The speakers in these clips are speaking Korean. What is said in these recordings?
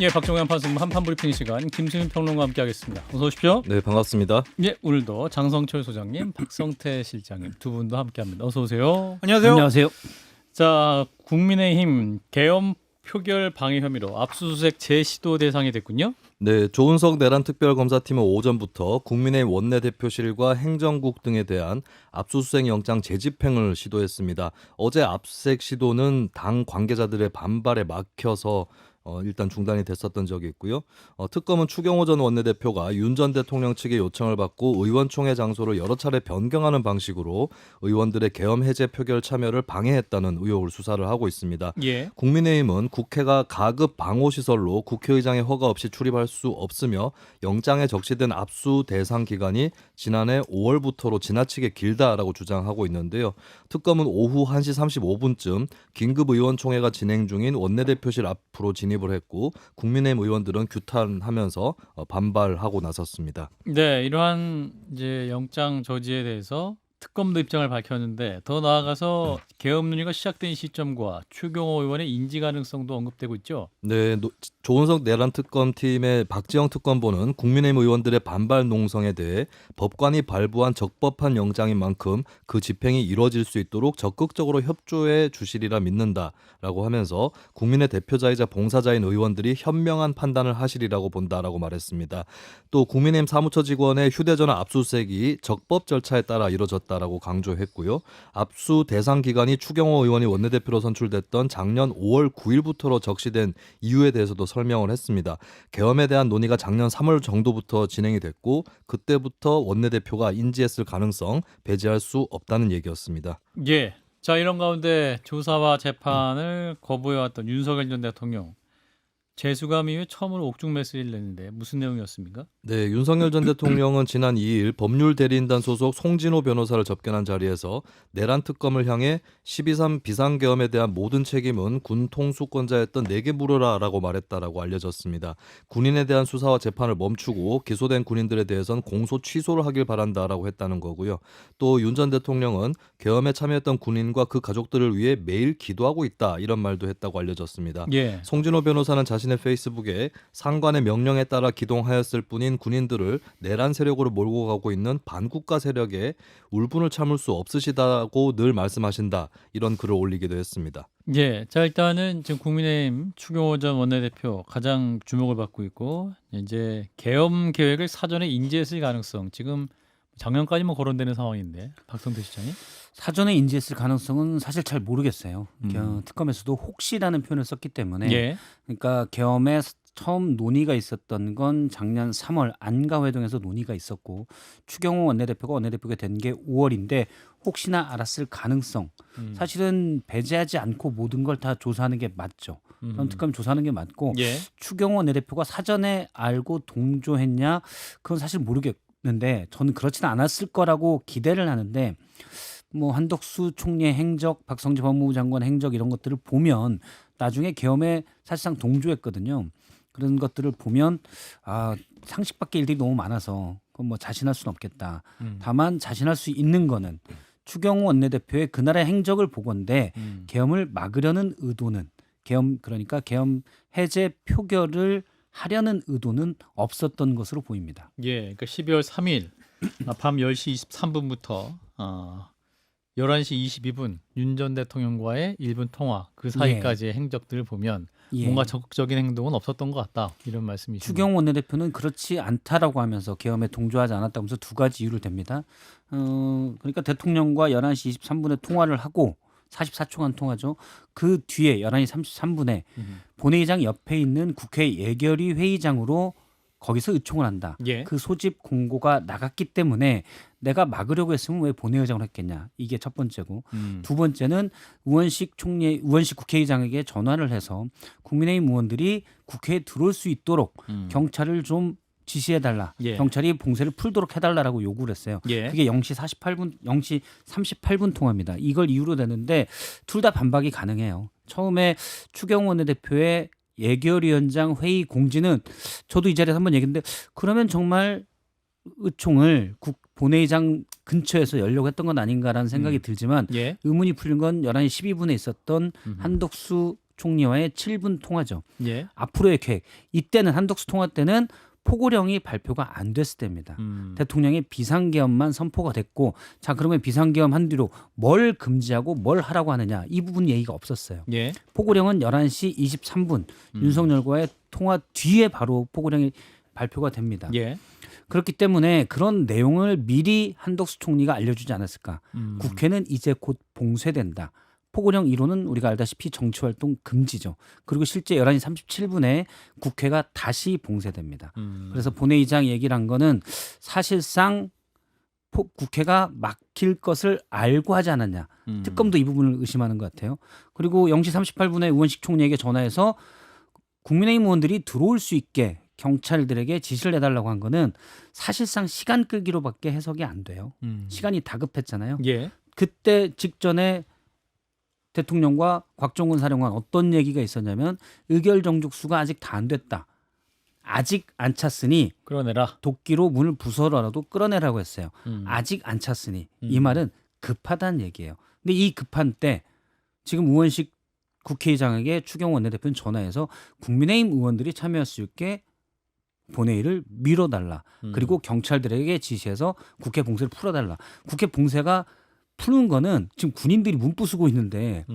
예, 박종현 판사님 한판 브리핑 시간 김수민 평론가와 함께하겠습니다. 어서 오십시오. 네, 반갑습니다. 예, 오늘도 장성철 소장님, 박성태 실장님 두 분도 함께합니다. 어서 오세요. 안녕하세요. 안녕하세요. 자, 국민의힘 계엄 표결 방해 혐의로 압수수색 재시도 대상이 됐군요. 네, 조은석 내란 특별검사팀은 오전부터 국민의힘 원내대표실과 행정국 등에 대한 압수수색 영장 재집행을 시도했습니다. 어제 압수수색 시도는 당 관계자들의 반발에 막혀서 일단 중단이 됐었던 적이 있고요. 특검은 추경호 전 원내대표가 윤 전 대통령 측의 요청을 받고 의원총회 장소를 여러 차례 변경하는 방식으로 의원들의 계엄 해제 표결 참여를 방해했다는 의혹을 수사를 하고 있습니다. 예. 국민의힘은 국회가 가급 방호시설로 국회의장의 허가 없이 출입할 수 없으며 영장에 적시된 압수 대상 기간이 지난해 5월부터로 지나치게 길다라고 주장하고 있는데요. 특검은 오후 1시 35분쯤 긴급 의원총회가 진행 중인 원내대표실 앞으로 진입을 했고 국민의힘 의원들은 규탄하면서 반발하고 나섰습니다. 네, 이러한 이제 영장 저지에 대해서 특검도 입장을 밝혔는데 더 나아가서 계엄 논의가 시작된 시점과 추경호 의원의 인지 가능성도 언급되고 있죠. 네, 조은석 내란 특검팀의 박지영 특검보는 국민의힘 의원들의 반발 농성에 대해 법관이 발부한 적법한 영장인 만큼 그 집행이 이루어질 수 있도록 적극적으로 협조해 주시리라 믿는다라고 하면서 국민의 대표자이자 봉사자인 의원들이 현명한 판단을 하시리라고 본다라고 말했습니다. 또 국민의힘 사무처 직원의 휴대전화 압수수색이 적법 절차에 따라 이루어졌다라고 강조했고요. 압수 대상 기간이 추경호 의원이 원내대표로 선출됐던 작년 5월 9일부터로 적시된 이유에 대해서도 설명을 했습니다. 계엄에 대한 논의가 작년 3월 정도부터 진행이 됐고 그때부터 원내대표가 인지했을 가능성 배제할 수 없다는 얘기였습니다. 예. 자, 이런 가운데 조사와 재판을 거부해왔던 윤석열 전 대통령 재수감 이후에 처음으로 옥중 메시지를 냈는데 무슨 내용이었습니까? 네, 윤석열 전 대통령은 지난 2일 법률 대리인단 소속 송진호 변호사를 접견한 자리에서 내란 특검을 향해 12.3 비상계엄에 대한 모든 책임은 군 통수권자였던 내게 물어라라고 말했다라고 알려졌습니다. 군인에 대한 수사와 재판을 멈추고 기소된 군인들에 대해선 공소 취소를 하길 바란다라고 했다는 거고요. 또 윤 전 대통령은 계엄에 참여했던 군인과 그 가족들을 위해 매일 기도하고 있다 이런 말도 했다고 알려졌습니다. 예. 송진호 변호사는 자신의 페이스북에 상관의 명령에 따라 기동하였을 뿐인 군인들을 내란 세력으로 몰고 가고 있는 반국가 세력에 울분을 참을 수 없으시다고 늘 말씀하신다 이런 글을 올리기도 했습니다. 예. 자, 일단은 지금 국민의힘 추경호 전 원내대표 가장 주목을 받고 있고 이제 계엄 계획을 사전에 인지했을 가능성 지금 작년까지만 거론되는 상황인데 박성태 시장이 사전에 인지했을 가능성은 사실 잘 모르겠어요. 특검에서도 혹시라는 표현을 썼기 때문에 예. 그러니까 계엄에 처음 논의가 있었던 건 작년 3월 안가회동에서 논의가 있었고 추경호 원내대표가 된 게 5월인데 혹시나 알았을 가능성 사실은 배제하지 않고 모든 걸 다 조사하는 게 맞죠. 그럼 특검 조사하는 게 맞고 예. 추경호 원내대표가 사전에 알고 동조했냐 그건 사실 모르겠는데 저는 그렇지는 않았을 거라고 기대를 하는데 뭐 한덕수 총리의 행적, 박성재 법무부 장관 행적 이런 것들을 보면 나중에 계엄에 사실상 동조했거든요. 그런 것들을 보면 상식 밖의 일들이 너무 많아서 그건 뭐 자신할 수는 없겠다. 다만 자신할 수 있는 거는 추경호 원내대표의 그날의 행적을 보건대 계엄을 막으려는 의도는 그러니까 계엄 해제 표결을 하려는 의도는 없었던 것으로 보입니다. 예. 그러니까 12월 3일 밤 10시 23분부터 11시 22분 윤 전 대통령과의 1분 통화 그 사이까지의 행적들을 보면 뭔가 적극적인 행동은 없었던 것 같다 이런 말씀이시죠. 추경호 원내대표는 그렇지 않다라고 하면서 계엄에 동조하지 않았다고 하면서 두 가지 이유를 댑니다. 그러니까 대통령과 11시 23분에 통화를 하고 44초간 통화죠. 그 뒤에 11시 33분에 본회의장 옆에 있는 국회 예결위 회의장으로 거기서 의총을 한다. 예. 그 소집 공고가 나갔기 때문에 내가 막으려고 했으면 왜 본회의장을 했겠냐. 이게 첫 번째고. 두 번째는 우원식 국회의장에게 전화를 해서 국민의힘 의원들이 국회에 들어올 수 있도록 경찰을 좀 지시해달라. 예. 경찰이 봉쇄를 풀도록 해달라고 요구를 했어요. 예. 그게 0시 38분 통화입니다. 이걸 이유로 되는데 둘 다 반박이 가능해요. 처음에 추경호 원내대표의 예결위원장 회의 공지는 저도 이 자리에서 한번 얘기했는데 그러면 정말 의총을 본회의장 근처에서 열려고 했던 건 아닌가라는 생각이 들지만 예. 의문이 풀린 건 11시 12분에 있었던 한덕수 총리와의 7분 통화죠. 예. 앞으로의 계획. 이때는 한덕수 통화 때는 포고령이 발표가 안 됐을 때입니다. 대통령의 비상계엄만 선포가 됐고, 자 그러면 비상계엄 한 뒤로 뭘 금지하고 뭘 하라고 하느냐, 이 부분 얘기가 없었어요. 예. 포고령은 11시 23분 윤석열과의 통화 뒤에 바로 포고령이 발표가 됩니다. 예. 그렇기 때문에 그런 내용을 미리 한덕수 총리가 알려주지 않았을까. 국회는 이제 곧 봉쇄된다. 포고령 1호는 우리가 알다시피 정치활동 금지죠. 그리고 실제 11시 37분에 국회가 다시 봉쇄됩니다. 그래서 본회의장 얘기를 한 거는 사실상 국회가 막힐 것을 알고 하지 않았냐. 특검도 이 부분을 의심하는 것 같아요. 그리고 0시 38분에 우원식 총리에게 전화해서 국민의힘 의원들이 들어올 수 있게 경찰들에게 지시를 내달라고 한 거는 사실상 시간 끌기로밖에 해석이 안 돼요. 시간이 다급했잖아요. 예. 그때 직전에 대통령과 곽종근 사령관 어떤 얘기가 있었냐면 의결 정족수가 아직 다 안 됐다. 아직 안 찼으니 끌어내라. 도끼로 문을 부숴라라도 끌어내라고 했어요. 아직 안 찼으니. 이 말은 급하다는 얘기예요. 근데 이 급한 때 지금 우원식 국회의장에게 추경호 원내대표는 전화해서 국민의힘 의원들이 참여할 수 있게 본회의를 미뤄달라. 그리고 경찰들에게 지시해서 국회 봉쇄를 풀어달라. 국회 봉쇄가 푸는 거는 지금 군인들이 문부 쓰고 있는데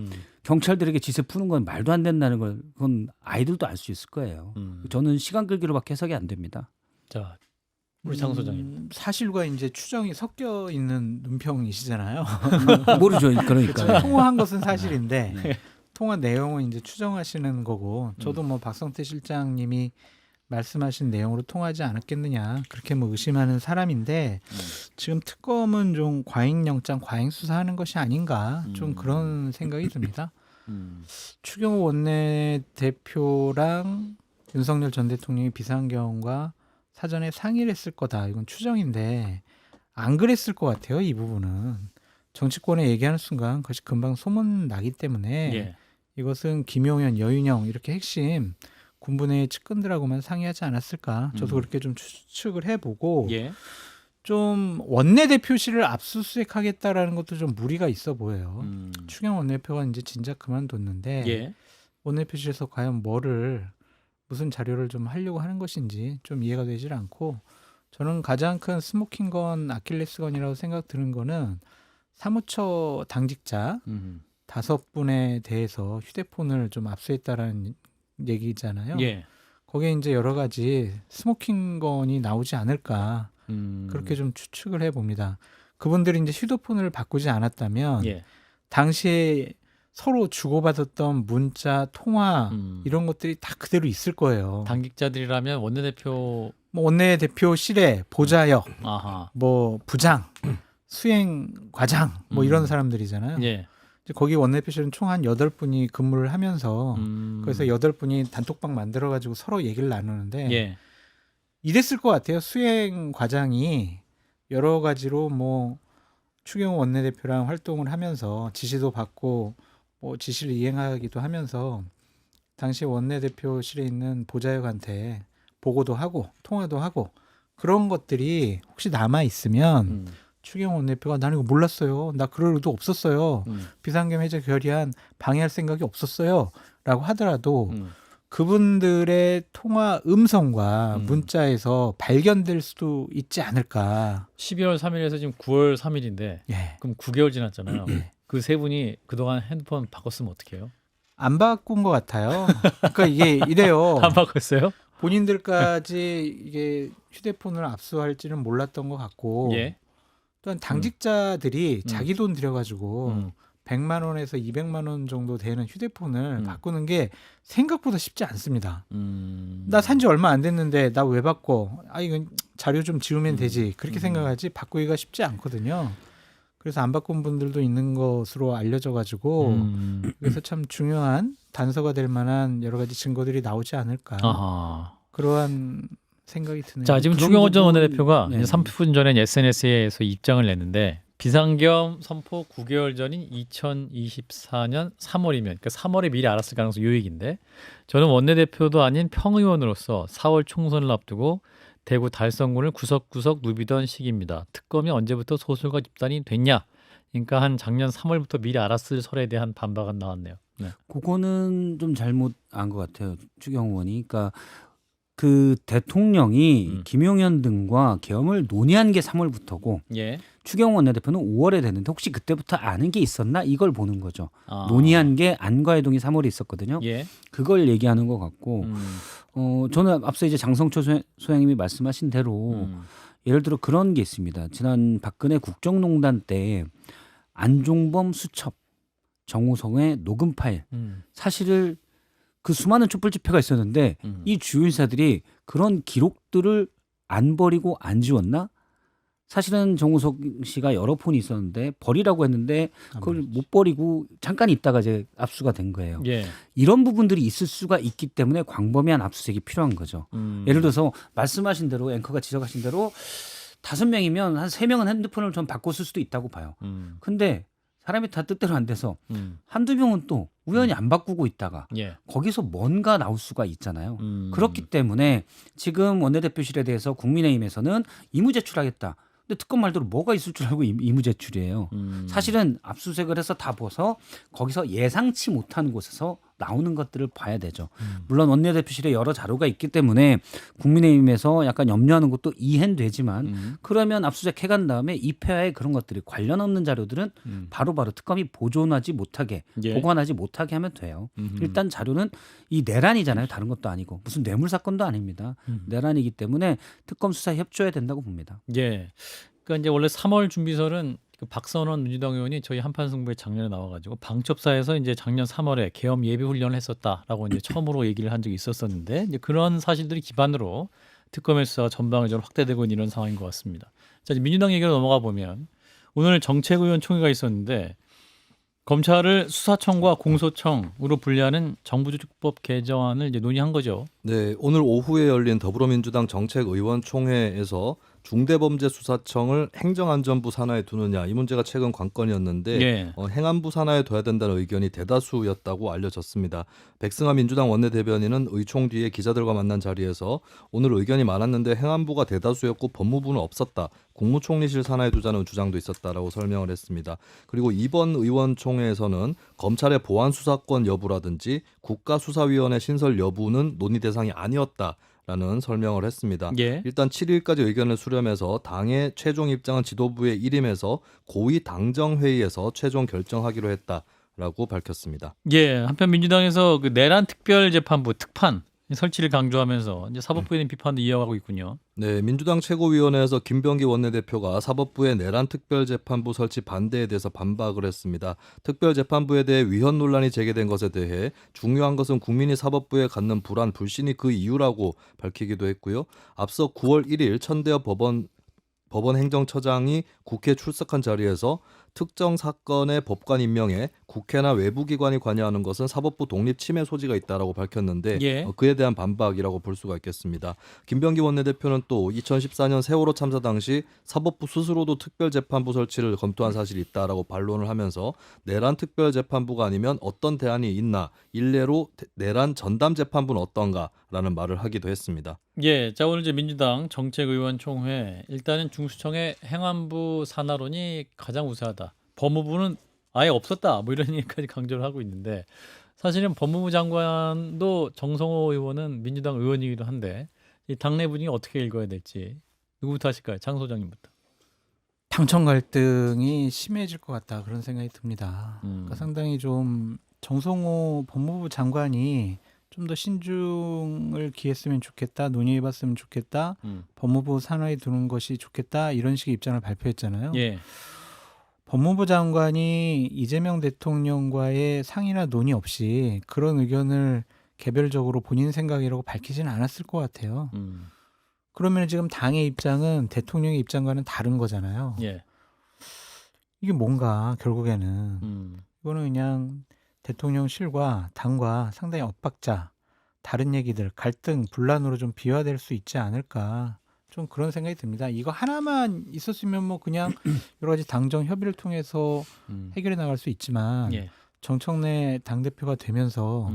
경찰들에게 지시 푸는 건 말도 안 된다는 걸 그건 아이들도 알 수 있을 거예요. 저는 시간 끌기로밖에 해석이 안 됩니다. 자, 우리 장 소장님. 사실과 이제 추정이 섞여 있는 논평이시잖아요. 모르죠. 그러니까. 통화한 것은 사실인데 네. 통화 내용은 이제 추정하시는 거고 저도 뭐 박성태 실장님이 말씀하신 내용으로 통하지 않았겠느냐 그렇게 뭐 의심하는 사람인데 지금 특검은 좀 과잉영장 과잉 수사하는 것이 아닌가 좀 그런 생각이 듭니다. 추경호 원내대표랑 윤석열 전 대통령이 비상경과 사전에 상의를 했을 거다. 이건 추정인데 안 그랬을 것 같아요. 이 부분은 정치권에 얘기하는 순간 그것이 금방 소문 나기 때문에 예. 이것은 김용현, 여윤영 이렇게 핵심 군부내 측근들하고만 상의하지 않았을까? 저도 그렇게 좀 추측을 해보고 예. 좀 원내대표실을 압수수색하겠다라는 것도 좀 무리가 있어 보여요. 추경호 원내대표가 이제 진작 그만뒀는데 예. 원내대표실에서 과연 무슨 자료를 좀 하려고 하는 것인지 좀 이해가 되질 않고 저는 가장 큰 스모킹건 아킬레스건이라고 생각 드는 거는 사무처 당직자 5분에 대해서 휴대폰을 좀 압수했다라는 얘기잖아요. 예. 거기에 이제 여러 가지 스모킹건이 나오지 않을까 그렇게 좀 추측을 해봅니다. 그분들이 이제 휴대폰을 바꾸지 않았다면 예. 당시에 서로 주고받았던 문자, 통화 이런 것들이 다 그대로 있을 거예요. 당직자들이라면 원내대표 뭐 원내대표실에 보좌역, 아하. 뭐 부장, 수행과장 뭐 이런 사람들이잖아요. 예. 이제 거기 원내대표실은 총 한 8분이 근무를 하면서 그래서 8분이 단톡방 만들어 가지고 서로 얘기를 나누는데 예. 이랬을 것 같아요. 수행과장이 여러 가지로 뭐 추경호 원내대표랑 활동을 하면서 지시도 받고 뭐 지시를 이행하기도 하면서 당시 원내대표실에 있는 보좌역한테 보고도 하고 통화도 하고 그런 것들이 혹시 남아 있으면 추경호 원내대표가 나는 이거 몰랐어요. 나 그럴 의도 없었어요. 비상계엄 해제 결의안 방해할 생각이 없었어요. 라고 하더라도 그분들의 통화 음성과 문자에서 발견될 수도 있지 않을까. 12월 3일에서 지금 9월 3일인데 예. 그럼 9개월 지났잖아요. 예. 그 세 분이 그동안 핸드폰 바꿨으면 어떡해요? 안 바꾼 것 같아요. 그러니까 이게 이래요. 안 바꿨어요? 본인들까지 이게 휴대폰을 압수할지는 몰랐던 것 같고 예. 또한 당직자들이 자기 돈 들여가지고 100만 원에서 200만 원 정도 되는 휴대폰을 바꾸는 게 생각보다 쉽지 않습니다. 나 산지 얼마 안 됐는데 나 왜 바꿔? 아 이건 자료 좀 지우면 되지. 그렇게 생각하지 바꾸기가 쉽지 않거든요. 그래서 안 바꾼 분들도 있는 것으로 알려져가지고 그래서 참 중요한 단서가 될 만한 여러 가지 증거들이 나오지 않을까. 아하. 그러한 생각이 드네요. 자, 지금 그런 추경호 전 부분- 원내대표가 네. 이제 30분 전에 SNS에서 입장을 냈는데 비상계엄 선포 9개월 전인 2024년 3월이면 그러니까 3월에 미리 알았을 가능성이 요익인데 저는 원내대표도 아닌 평의원으로서 4월 총선을 앞두고 대구 달성군을 구석구석 누비던 시기입니다. 특검이 언제부터 소설가 집단이 됐냐? 그러니까 한 작년 3월부터 미리 알았을 설에 대한 반박은 나왔네요. 그거는 좀 잘못 안 것 같아요. 추경호 의원이. 그러니까 그 대통령이 김용현 등과 계엄을 논의한 게 3월부터고 예. 추경호 원내대표는 5월에 됐는데 혹시 그때부터 아는 게 있었나 이걸 보는 거죠. 아. 논의한 게 안과 해동이 3월에 있었거든요. 예. 그걸 얘기하는 것 같고 저는 앞서 이제 장성철 소장님이 말씀하신 대로 예를 들어 그런 게 있습니다. 지난 박근혜 국정농단 때 안종범 수첩, 정호성의 녹음 파일 사실을 그 수많은 촛불 집회가 있었는데 이 주요 인사들이 그런 기록들을 안 버리고 안 지웠나? 사실은 정우석 씨가 여러 폰이 있었는데 버리라고 했는데 그걸 못 버리고 잠깐 있다가 이제 압수가 된 거예요. 예. 이런 부분들이 있을 수가 있기 때문에 광범위한 압수수색이 필요한 거죠. 예를 들어서 말씀하신 대로 앵커가 지적하신 대로 5명이면 한 3명은 핸드폰을 좀 바꿔 쓸 수도 있다고 봐요. 근데 사람이 다 뜻대로 안 돼서 한두 명은 또 우연히 안 바꾸고 있다가 예. 거기서 뭔가 나올 수가 있잖아요. 그렇기 때문에 지금 원내대표실에 대해서 국민의힘에서는 임의제출하겠다. 근데 특검 말대로 뭐가 있을 줄 알고 임의제출이에요. 사실은 압수수색을 해서 다 벗어 거기서 예상치 못한 곳에서 나오는 것들을 봐야 되죠. 물론 원내대표실에 여러 자료가 있기 때문에 국민의힘에서 약간 염려하는 것도 이해는 되지만 그러면 압수수색 해간 다음에 이 폐하에 그런 것들이 관련 없는 자료들은 바로바로 특검이 보존하지 못하게 예. 보관하지 못하게 하면 돼요. 일단 자료는 이 내란이잖아요. 다른 것도 아니고 무슨 뇌물 사건도 아닙니다. 내란이기 때문에 특검 수사에 협조해야 된다고 봅니다. 예. 그러니까 이제 원래 3월 준비설은 그 박선원 민주당 의원이 저희 한판 승부에 작년에 나와가지고 방첩사에서 이제 작년 3월에 계엄 예비 훈련을 했었다라고 이제 처음으로 얘기를 한 적이 있었었는데 이제 그런 사실들이 기반으로 특검의 수사가 전방위적으로 확대되고 있는 이런 상황인 것 같습니다. 자, 이제 민주당 얘기로 넘어가 보면 오늘 정책의원 총회가 있었는데 검찰을 수사청과 공소청으로 분리하는 정부조직법 개정안을 이제 논의한 거죠. 네, 오늘 오후에 열린 더불어민주당 정책의원총회에서 중대범죄수사청을 행정안전부 산하에 두느냐 이 문제가 최근 관건이었는데 예. 행안부 산하에 둬야 된다는 의견이 대다수였다고 알려졌습니다. 백승하 민주당 원내대변인은 의총 뒤에 기자들과 만난 자리에서 오늘 의견이 많았는데 행안부가 대다수였고 법무부는 없었다. 국무총리실 산하에 두자는 주장도 있었다라고 설명을 했습니다. 그리고 이번 의원총회에서는 검찰의 보안 수사권 여부라든지 국가수사위원회 신설 여부는 논의 대상이 아니었다라는 설명을 했습니다. 예. 일단 7일까지 의견을 수렴해서 당의 최종 입장은 지도부에 일임해서 고위 당정회의에서 최종 결정하기로 했다라고 밝혔습니다. 예. 한편 민주당에서 그 내란 특별재판부 특판 설치를 강조하면서 이제 사법부에 대한 비판도 이어가고 있군요. 네, 민주당 최고위원회에서 김병기 원내대표가 사법부의 내란 특별재판부 설치 반대에 대해서 반박을 했습니다. 특별재판부에 대해 위헌 논란이 제기된 것에 대해 중요한 것은 국민이 사법부에 갖는 불안, 불신이 그 이유라고 밝히기도 했고요. 앞서 9월 1일 천대엽 법원행정처장이 국회에 출석한 자리에서 특정 사건의 법관 임명에 국회나 외부기관이 관여하는 것은 사법부 독립 침해 소지가 있다라고 밝혔는데 예. 그에 대한 반박이라고 볼 수가 있겠습니다. 김병기 원내대표는 또 2014년 세월호 참사 당시 사법부 스스로도 특별재판부 설치를 검토한 사실이 있다라고 반론을 하면서 내란 특별재판부가 아니면 어떤 대안이 있나 일례로 내란 전담재판부는 어떤가라는 말을 하기도 했습니다. 예, 자 오늘 이제 민주당 정책의원 총회 일단은 중수청의 행안부 산하론이 가장 우세하다. 법무부는 아예 없었다. 뭐 이런 얘기까지 강조를 하고 있는데 사실은 법무부 장관도 정성호 의원은 민주당 의원이기도 한데 이 당내 분위기 어떻게 읽어야 될지 누구부터 하실까요? 장 소장님부터. 당청 갈등이 심해질 것 같다 그런 생각이 듭니다. 그러니까 상당히 좀 정성호 법무부 장관이 좀 더 신중을 기했으면 좋겠다, 논의해봤으면 좋겠다, 법무부 산하에 두는 것이 좋겠다 이런 식의 입장을 발표했잖아요. 예. 법무부 장관이 이재명 대통령과의 상의나 논의 없이 그런 의견을 개별적으로 본인 생각이라고 밝히지는 않았을 것 같아요. 그러면 지금 당의 입장은 대통령의 입장과는 다른 거잖아요. 예. 이게 뭔가 결국에는 이거는 그냥 대통령실과 당과 상당히 엇박자, 다른 얘기들, 갈등, 분란으로 좀 비화될 수 있지 않을까 좀 그런 생각이 듭니다. 이거 하나만 있었으면 뭐 그냥 여러 가지 당정 협의를 통해서 해결해 나갈 수 있지만 예. 정청래 당대표가 되면서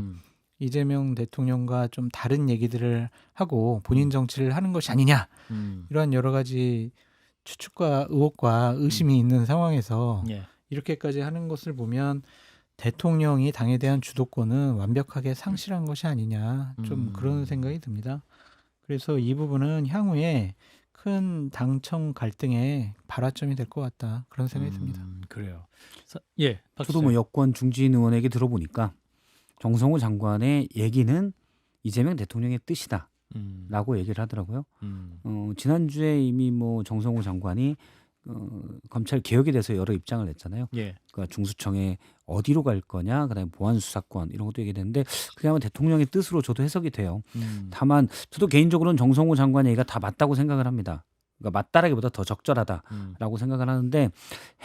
이재명 대통령과 좀 다른 얘기들을 하고 본인 정치를 하는 것이 아니냐 이런 여러 가지 추측과 의혹과 의심이 있는 상황에서 예. 이렇게까지 하는 것을 보면 대통령이 당에 대한 주도권은 완벽하게 상실한 것이 아니냐 좀 그런 생각이 듭니다. 그래서 이 부분은 향후에 큰 당청 갈등의 발화점이 될 것 같다 그런 생각이 듭니다. 그래요. 예, 박 저도 뭐 시장. 여권 중진 의원 얘기 들어보니까 정성호 장관의 얘기는 이재명 대통령의 뜻이다라고 음, 얘기를 하더라고요. 음, 지난주에 이미 뭐 정성호 장관이 검찰 개혁에 대해서 여러 입장을 냈잖아요. 예, 그러니까 중수청에 어디로 갈 거냐, 그다음에 보안 수사권 이런 것도 얘기했는데 그게 아마 대통령의 뜻으로 저도 해석이 돼요. 다만 저도 개인적으로는 정성호 장관 얘기가 다 맞다고 생각을 합니다. 그러니까 맞다라기보다 더 적절하다라고 생각을 하는데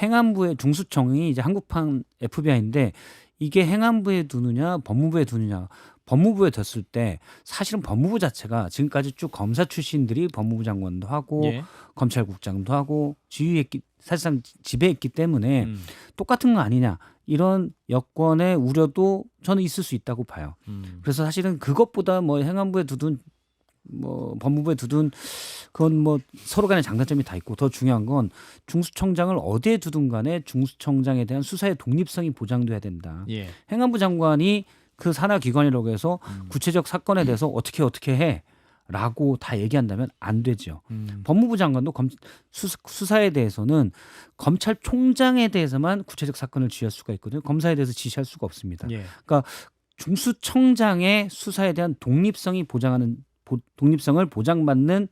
행안부의 중수청이 이제 한국판 FBI인데 이게 행안부에 두느냐 법무부에 두느냐 법무부에 뒀을 때 사실은 법무부 자체가 지금까지 쭉 검사 출신들이 법무부 장관도 하고 예, 검찰국장도 하고 지휘했기 사실상 지배했기 때문에 음, 똑같은 거 아니냐 이런 여권의 우려도 저는 있을 수 있다고 봐요. 그래서 사실은 그것보다 뭐 행안부에 두든 뭐 법무부에 두든 그건 뭐 서로 간에 장단점이 다 있고 더 중요한 건 중수청장을 어디에 두든 간에 중수청장에 대한 수사의 독립성이 보장돼야 된다. 예, 행안부 장관이 그 산하 기관이라고 해서 구체적 사건에 대해서 어떻게 해라고 다 얘기한다면 안 되죠. 법무부 장관도 수사에 대해서는 검찰총장에 대해서만 구체적 사건을 지휘할 수가 있거든요. 검사에 대해서 지시할 수가 없습니다. 예. 그러니까 중수청장의 수사에 대한 독립성을 보장받는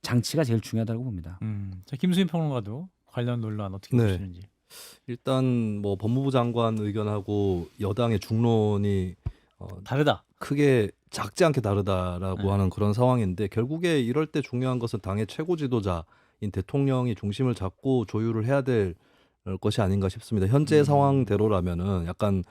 장치가 제일 중요하다고 봅니다. 자, 김수민 평론가도 관련 논란 어떻게 네. 보시는지. 일단 뭐 법무부 장관 의견하고 여당의 중론이 다르다. 크게 작지 않게 다르다라고 네. 하는 그런 상황인데 결국에 이럴 때 중요한 것은 당의 최고 지도자인 대통령이 중심을 잡고 조율을 해야 될 것이 아닌가 싶습니다. 현재 상황대로라면은 약간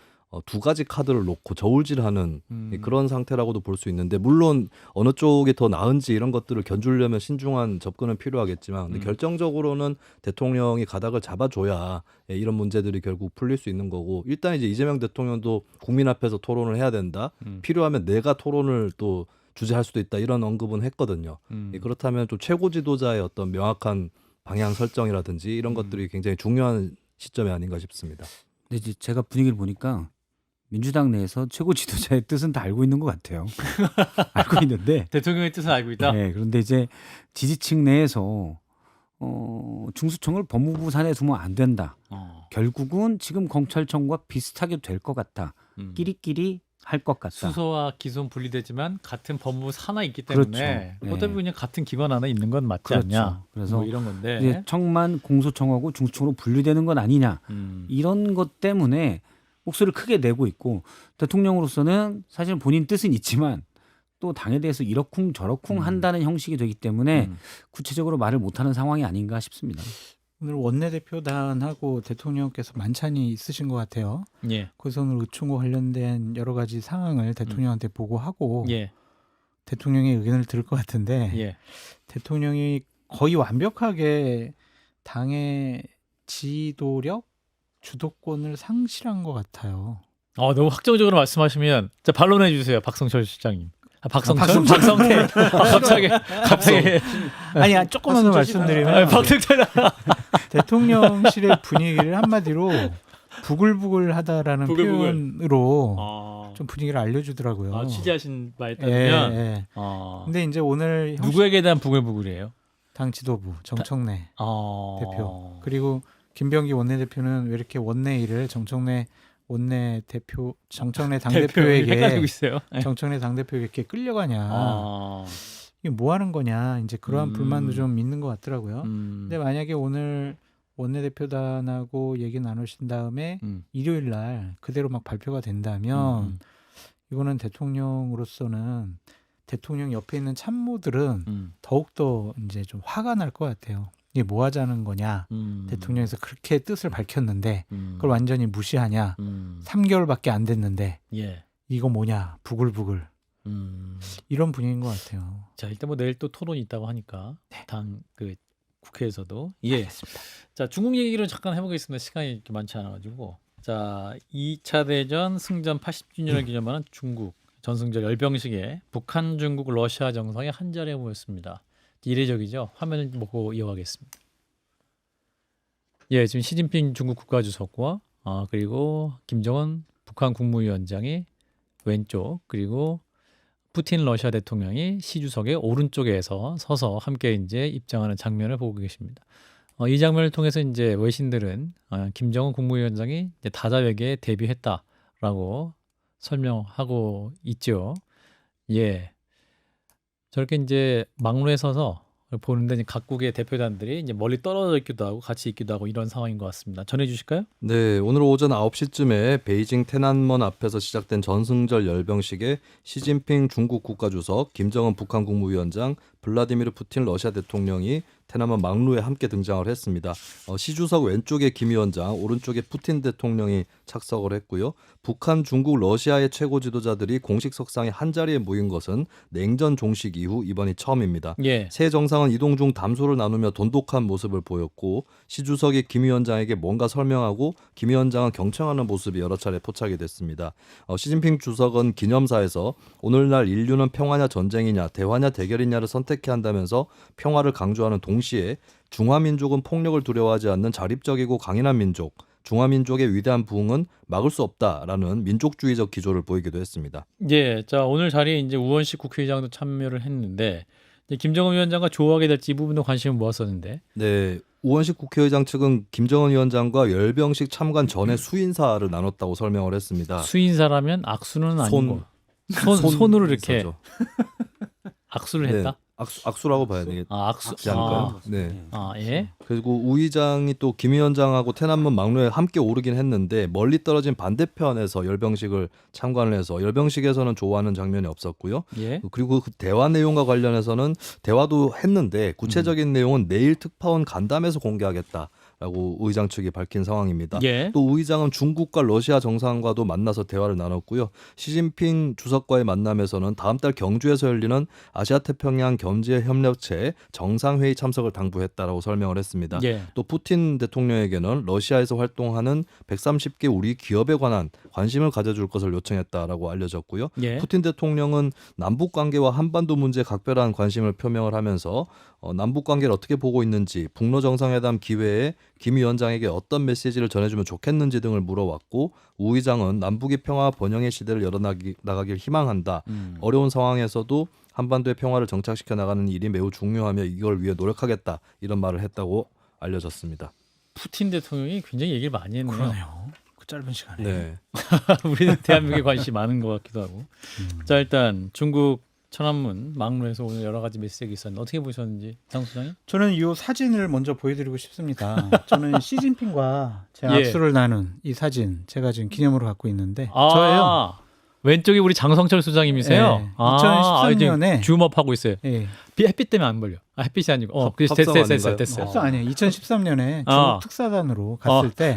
두 가지 카드를 놓고 저울질하는 그런 상태라고도 볼 수 있는데 물론 어느 쪽이 더 나은지 이런 것들을 견주려면 신중한 접근은 필요하겠지만 근데 결정적으로는 대통령이 가닥을 잡아줘야 이런 문제들이 결국 풀릴 수 있는 거고 일단 이제 이재명 대통령도 국민 앞에서 토론을 해야 된다. 필요하면 내가 토론을 또 주재할 수도 있다 이런 언급은 했거든요. 그렇다면 좀 최고 지도자의 어떤 명확한 방향 설정이라든지 이런 것들이 굉장히 중요한 시점이 아닌가 싶습니다. 근데 이제 제가 분위기를 보니까 민주당 내에서 최고 지도자의 뜻은 다 알고 있는 것 같아요. 알고 있는데 대통령의 뜻은 알고 있다. 네, 그런데 이제 지지층 내에서 중수청을 법무부 산에 두면 안 된다. 결국은 지금 검찰청과 비슷하게 될 것 같다. 끼리끼리 할 것 같다. 수소와 기소는 분리되지만 같은 법무부 산하에 있기 그렇죠. 때문에 네. 어차피 그냥 같은 기관 안에 있는 건 맞지 그렇죠. 않냐. 그래서 뭐 이런 건데. 이제 청만 공소청하고 중수청으로 분리되는 건 아니냐. 이런 것 때문에 목소리를 크게 내고 있고 대통령으로서는 사실 본인 뜻은 있지만 또 당에 대해서 이러쿵 저러쿵 한다는 형식이 되기 때문에 구체적으로 말을 못하는 상황이 아닌가 싶습니다. 오늘 원내대표단하고 대통령께서 만찬이 있으신 것 같아요. 예. 그래서 오늘 의총과 관련된 여러 가지 상황을 대통령한테 보고하고 예. 대통령의 의견을 들을 것 같은데 예. 대통령이 거의 완벽하게 당의 지도력, 주도권을 상실한 것 같아요. 너무 확정적으로 말씀하시면 자, 반론해 주세요. 박성철 실장님. 박성철? 박성철. 박성태. 갑자기. 아니 조금만 더 말씀드리면 박성철. 대통령실의 분위기를 한마디로 부글부글하다라는 부글부글. 표현으로 좀 분위기를 알려주더라고요. 취재하신 바에 예, 따르면. 예. 근데 이제 오늘 누구에게 대한 부글부글이에요? 당 지도부 정청래 대표. 대표 그리고 김병기 원내대표는 왜 이렇게 원내일을 정청래 당대표에게 헷갈리고 있어요. 정청래 당대표에게 이렇게 끌려가냐 이게 뭐 하는 거냐 이제 그러한 불만도 좀 있는 것 같더라고요. 근데 만약에 오늘 원내대표단하고 얘기 나누신 다음에 일요일 날 그대로 막 발표가 된다면 이거는 대통령으로서는 대통령 옆에 있는 참모들은 더욱더 이제 좀 화가 날 것 같아요. 이게 뭐 하자는 거냐. 대통령에서 그렇게 뜻을 밝혔는데 그걸 완전히 무시하냐. 3개월밖에 안 됐는데 예. 이거 뭐냐. 부글부글. 이런 분위기인 것 같아요. 자, 일단 뭐 내일 또 토론이 있다고 하니까 당 그 국회에서도 알겠습니다. 자, 중국 얘기를 잠깐 해보겠습니다. 시간이 이렇게 많지 않아가지고 자, 2차 대전 승전 80주년을 기념하는 중국 전승절 열병식에 북한, 중국, 러시아 정상이 한 자리에 모였습니다. 이례적이죠. 화면을 보고 이어가겠습니다. 예, 지금 시진핑 중국 국가주석과 그리고 김정은 북한 국무위원장이 왼쪽 그리고 푸틴 러시아 대통령이 시 주석의 오른쪽에서 서서 함께 이제 입장하는 장면을 보고 계십니다. 이 장면을 통해서 이제 외신들은 김정은 국무위원장이 이제 다자회계에 데뷔했다라고 설명하고 있죠. 예. 저렇게 이제 막로에 서서 보는데 이제 각국의 대표단들이 이제 멀리 떨어져 있기도 하고 같이 있기도 하고 이런 상황인 것 같습니다. 전해 주실까요? 네, 오늘 오전 9시쯤에 베이징天安문 앞에서 시작된 전승절 열병식에 시진핑 중국 국가주석, 김정은 북한 국무위원장, 블라디미르 푸틴 러시아 대통령이天安문 막루에 함께 등장을 했습니다. 시 주석 왼쪽에 김 위원장, 오른쪽에 푸틴 대통령이 착석을 했고요. 북한, 중국, 러시아의 최고 지도자들이 공식 석상에 한 자리에 모인 것은 냉전 종식 이후 이번이 처음입니다. 예. 세 정상은 이동 중 담소를 나누며 돈독한 모습을 보였고 시 주석이 김 위원장에게 뭔가 설명하고 김 위원장은 경청하는 모습이 여러 차례 포착이 됐습니다. 시진핑 주석은 기념사에서 오늘날 인류는 평화냐 전쟁이냐 대화냐 대결이냐를 선택해야 한다면서 평화를 강조하는 동시에 중화민족은 폭력을 두려워하지 않는 자립적이고 강인한 민족, 중화민족의 위대한 부흥은 막을 수 없다라는 민족주의적 기조를 보이기도 했습니다. 예. 자, 오늘 자리에 이제 우원식 국회의장도 참여를 했는데 이제 김정은 위원장과 조화하게 될지 이 부분도 관심을 모았었는데. 네, 우원식 국회의장 측은 김정은 위원장과 열병식 참관 전에 수인사를 나눴다고 설명을 했습니다. 수인사라면 악수는 아니고 손- 손으로 이렇게 인사죠. 악수를 네, 했다. 악수라고 봐야 되겠지 악수. 않을까요? 네. 예. 그리고 우 의장이 또 김 위원장하고天安문 막루에 함께 오르긴 했는데 멀리 떨어진 반대편에서 열병식을 참관을 해서 열병식에서는 좋아하는 장면이 없었고요. 예. 그리고 그 대화 내용과 관련해서는 대화도 했는데 구체적인 내용은 내일 특파원 간담회에서 공개하겠다라고 우 의장 측이 밝힌 상황입니다. 예. 또 우 의장은 중국과 러시아 정상과도 만나서 대화를 나눴고요. 시진핑 주석과의 만남에서는 다음 달 경주에서 열리는 아시아 태평양 경제 협력체 정상회의 참석을 당부했다라고 설명을 했습니다. 예. 또 푸틴 대통령에게는 러시아에서 활동하는 130개 우리 기업에 관한 관심을 가져줄 것을 요청했다라고 알려졌고요. 예. 푸틴 대통령은 남북 관계와 한반도 문제에 각별한 관심을 표명을 하면서 남북 관계를 어떻게 보고 있는지, 북러 정상회담 기회에 김 위원장에게 어떤 메시지를 전해주면 좋겠는지 등을 물어왔고 우 의장은 남북의 평화 번영의 시대를 열어나가길 희망한다. 어려운 상황에서도 한반도의 평화를 정착시켜 나가는 일이 매우 중요하며 이걸 위해 노력하겠다. 이런 말을 했다고 알려졌습니다. 푸틴 대통령이 굉장히 얘기를 많이 했네요. 그러네요. 그 짧은 시간에. 네. 우리는 대한민국에 관심이 많은 것 같기도 하고. 자, 일단 중국 천안문 막루에서 오늘 여러 가지 메시지가 있었는데 어떻게 보셨는지 장 소장님? 저는 이 사진을 먼저 보여드리고 싶습니다. 저는 시진핑과 제 예. 악수를 나눈 이 사진 제가 지금 기념으로 갖고 있는데 아, 저예요. 왼쪽이 우리 장성철 수장님이세요. 네, 2013년에 줌업하고 있어요. 예, 햇빛 때문에 안 걸려. 햇빛이 아니고. 됐어요. 합성 됐어요. 합성 아니에요. 2013년에 중국 아. 특사단으로 갔을 때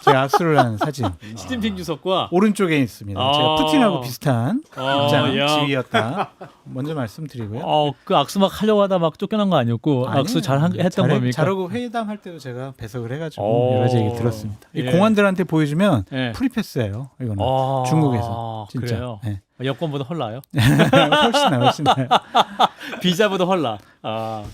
제가 악수를 한 사진 시진핑 주석과 오른쪽에 있습니다. 아. 제가 푸틴하고 비슷한 입장 야. 지위였다. 먼저 말씀드리고요. 그 악수 막 하려고 하다 막 쫓겨난 거 아니었고 아니에요. 악수 잘 했던 겁니까? 잘하고 회담할 때도 제가 배석을 해가지고 오. 여러 가지 얘기 들었습니다. 이 예. 공안들한테 보여주면 예. 프리패스예요. 이거는 아, 중국에서 진짜. 그래요. 네. 여권보다 헐나요? 훨씬 나요. 비자보다 헐나. 아,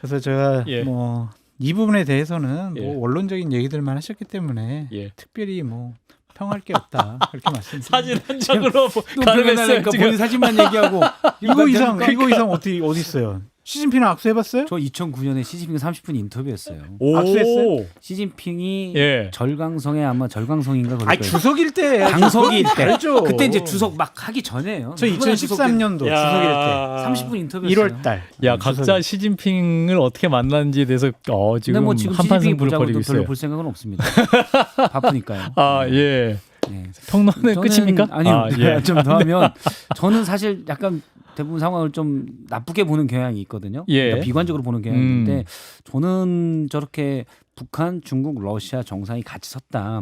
그래서 제가 예. 뭐 이 부분에 대해서는 예. 뭐 원론적인 얘기들만 하셨기 때문에 예. 특별히 뭐 평할 게 없다 그렇게 말씀드립니다. 사진 한 장으로 가름했어요. 가름했으니까 지금. 본인 사진만 얘기하고 이거 이상 어디 있어요? 시진핑은 악수해봤어요? 저 2009년에 시진핑 30분 인터뷰했어요. 오. 악수했어요? 시진핑이 예. 절강성에 아마 절강성인가 그럴 아니 거예요. 주석일 때 당석일 때. 다르죠. 그때 이제 주석 막 하기 전에요. 저 2013년도 야. 주석일 때 30분 인터뷰했어요. 1월 달. 야, 각자 시진핑을 어떻게 만났는지에 대해서 근데 지금 뭐 지금 한판 시진핑 승부를 보자고 벌이고 또 별로 있어요. 볼 생각은 없습니다. 바쁘니까요. 아, 예. 네. 평론의 저는- 끝입니까? 아니요. 아, 예. 좀 더 하면 저는 사실 약간 대부분 상황을 좀 나쁘게 보는 경향이 있거든요. 예. 그러니까 비관적으로 보는 경향이 있는데 저는 저렇게 북한, 중국, 러시아 정상이 같이 섰다.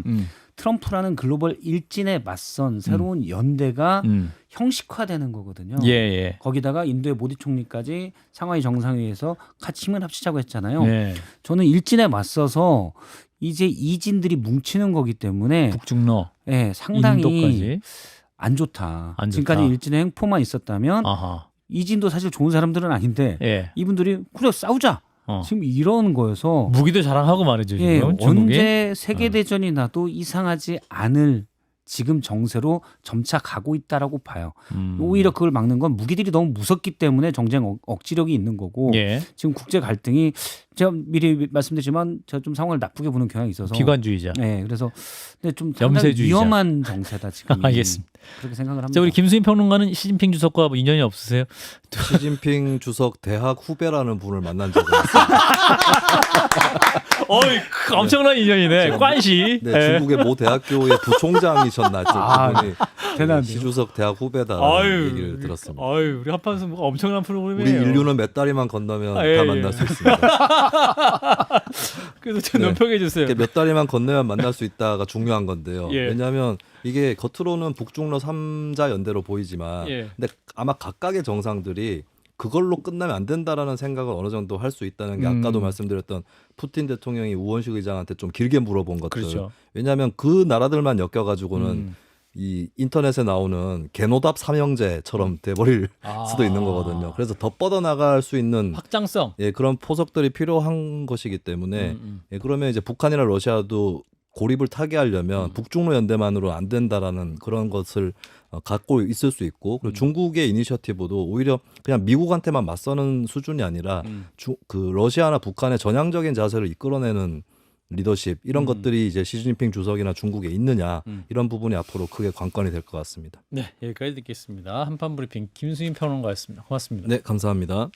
트럼프라는 글로벌 일진에 맞선 새로운 연대가 형식화되는 거거든요. 예, 예. 거기다가 인도의 모디 총리까지 상하이 정상회의에서 같이 힘을 합치자고 했잖아요. 네. 저는 일진에 맞서서 이제 이진들이 뭉치는 거기 때문에 북중러 예, 상당히 인도까지. 안 좋다. 안 좋다. 지금까지 일진의 행포만 있었다면 아하. 이진도 사실 좋은 사람들은 아닌데 예. 이분들이 그래 싸우자. 어. 지금 이런 거여서 무기도 자랑하고 말이죠. 예, 지금 중국이. 언제 세계 대전이 나도 이상하지 않을 지금 정세로 점차 가고 있다라고 봐요. 음. 오히려 그걸 막는 건 무기들이 너무 무섭기 때문에 정쟁 억지력이 있는 거고 예. 지금 국제 갈등이 제가 미리 말씀드리지만 제가 좀 상황을 나쁘게 보는 경향이 있어서 비관주의자. 네, 그래서 근데 좀 상당히 염세주의자. 위험한 정세다 지금. 알겠습니다. 그렇게 생각을 합니다. 자, 우리 김수인 평론가는 시진핑 주석과 뭐 인연이 없으세요? 시진핑 주석 대학 후배라는 분을 만난 적이 있습니다. 어이, 엄청난 인연이네. 관시. 네, 중국의 모 대학교의 부총장이셨나 그분이 대단한데요. 시주석 대학 후배다라는 아유, 얘기를 들었습니다. 아유, 우리 한판에서 뭐가 엄청난 우리 프로그램이에요. 인류는 몇 다리만 건너면 예, 다 예. 만날 수 있습니다. 그래서 좀 네. 논평해 주세요. 이렇게 몇 다리만 건너면 만날 수 있다가 중요한 건데요. 예. 왜냐하면 이게 겉으로는 북중러 3자 연대로 보이지만 예. 근데 아마 각각의 정상들이 그걸로 끝나면 안 된다라는 생각을 어느 정도 할 수 있다는 게 아까도 말씀드렸던 푸틴 대통령이 우원식 의장한테 좀 길게 물어본 것들. 그렇죠. 왜냐하면 그 나라들만 엮여가지고는 음. 이 인터넷에 나오는 개노답 삼형제처럼 돼버릴 수도 있는 거거든요. 그래서 더 뻗어나갈 수 있는 확장성. 예, 그런 포석들이 필요한 것이기 때문에 예, 그러면 이제 북한이나 러시아도 고립을 타개하려면 북중로 연대만으로 안 된다라는 그런 것을 갖고 있을 수 있고 그리고 중국의 이니셔티브도 오히려 그냥 미국한테만 맞서는 수준이 아니라 그 러시아나 북한의 전향적인 자세를 이끌어내는 리더십 이런 것들이 이제 시진핑 주석이나 중국에 있느냐 이런 부분이 앞으로 크게 관건이 될 것 같습니다. 네, 여기까지 듣겠습니다. 한판 브리핑 김수인 평론가였습니다. 고맙습니다. 네, 감사합니다.